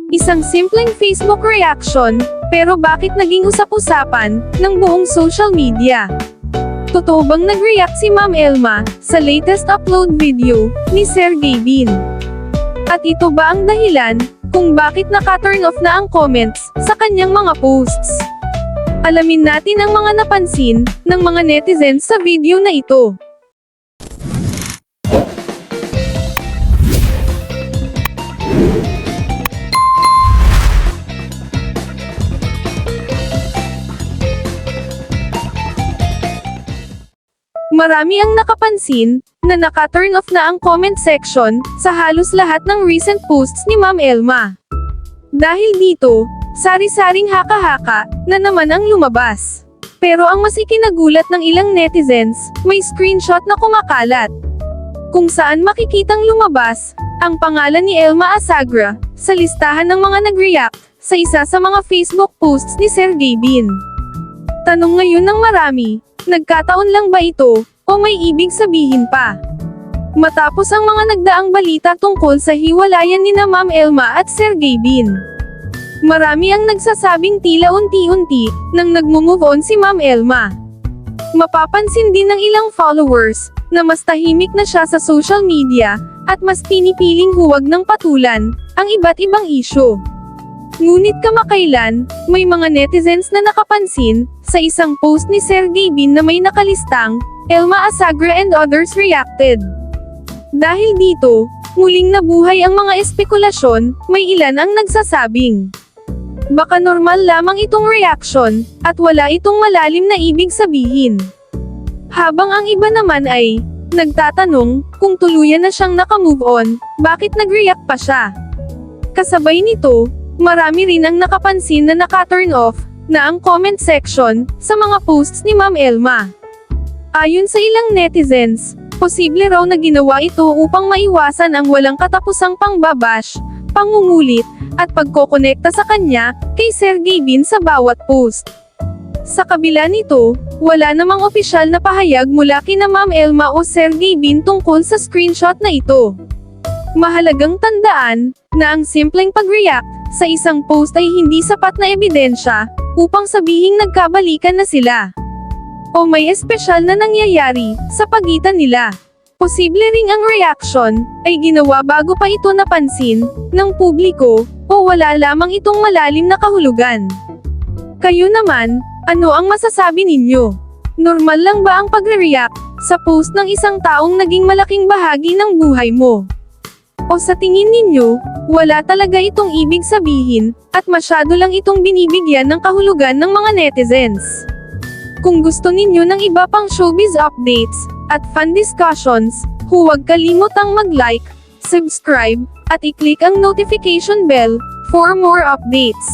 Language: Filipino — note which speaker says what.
Speaker 1: Isang simpleng Facebook reaction, pero bakit naging usap-usapan ng buong social media? Totoo bang nag-react si Ma'am Elma sa latest upload video ni Sergey Bin? At ito ba ang dahilan kung bakit naka-turn off na ang comments sa kanyang mga posts? Alamin natin ang mga napansin ng mga netizens sa video na ito. Marami ang nakapansin na naka-turn off na ang comment section sa halos lahat ng recent posts ni Ma'am Elma. Dahil dito, sari-saring haka-haka na naman ang lumabas. Pero ang mas ikinagulat ng ilang netizens, may screenshot na kumakalat, kung saan makikitang lumabas ang pangalan ni Elma Asagra sa listahan ng mga nag-react sa isa sa mga Facebook posts ni Sergey Bin. Tanong ngayon ng marami, nagkataon lang ba ito, o may ibig sabihin pa? Matapos ang mga nagdaang balita tungkol sa hiwalayan ni na Ma'am Elma at Sergey Bin, marami ang nagsasabing tila unti-unti nang nag-move on si Ma'am Elma. Mapapansin din ng ilang followers na mas tahimik na siya sa social media at mas pinipiling huwag ng patulan ang iba't ibang isyu. Ngunit kamakailan, may mga netizens na nakapansin sa isang post ni Sergey Bin na may nakalistang Elma Asagra and others reacted. Dahil dito, muling nabuhay ang mga espekulasyon, may ilan ang nagsasabing baka normal lamang itong reaction, at wala itong malalim na ibig sabihin. Habang ang iba naman ay nagtatanong kung tuluyan na siyang nakamove on, bakit nag-react pa siya? Kasabay nito, marami rin ang nakapansin na naka-turn off na ang comment section sa mga posts ni Ma'am Elma. Ayon sa ilang netizens, posible raw na ginawa ito upang maiwasan ang walang katapusang pangbabash, pangungulit, at pagkokonekta sa kanya kay Sergey Bin sa bawat post. Sa kabila nito, wala namang opisyal na pahayag mula kina Ma'am Elma o Sergey Bin tungkol sa screenshot na ito. Mahalagang tandaan na ang simpleng pag-react sa isang post ay hindi sapat na ebidensya upang sabihing nagkabalikan na sila o may espesyal na nangyayari sa pagitan nila. Posible ring ang reaction ay ginawa bago pa ito napansin ng publiko o wala lamang itong malalim na kahulugan. Kayo naman, ano ang masasabi ninyo? Normal lang ba ang pagre-react sa post ng isang taong naging malaking bahagi ng buhay mo? O sa tingin ninyo, wala talaga itong ibig sabihin, at masyado lang itong binibigyan ng kahulugan ng mga netizens? Kung gusto ninyo ng iba pang showbiz updates, at fun discussions, huwag kalimutang mag-like, subscribe, at i-click ang notification bell, for more updates.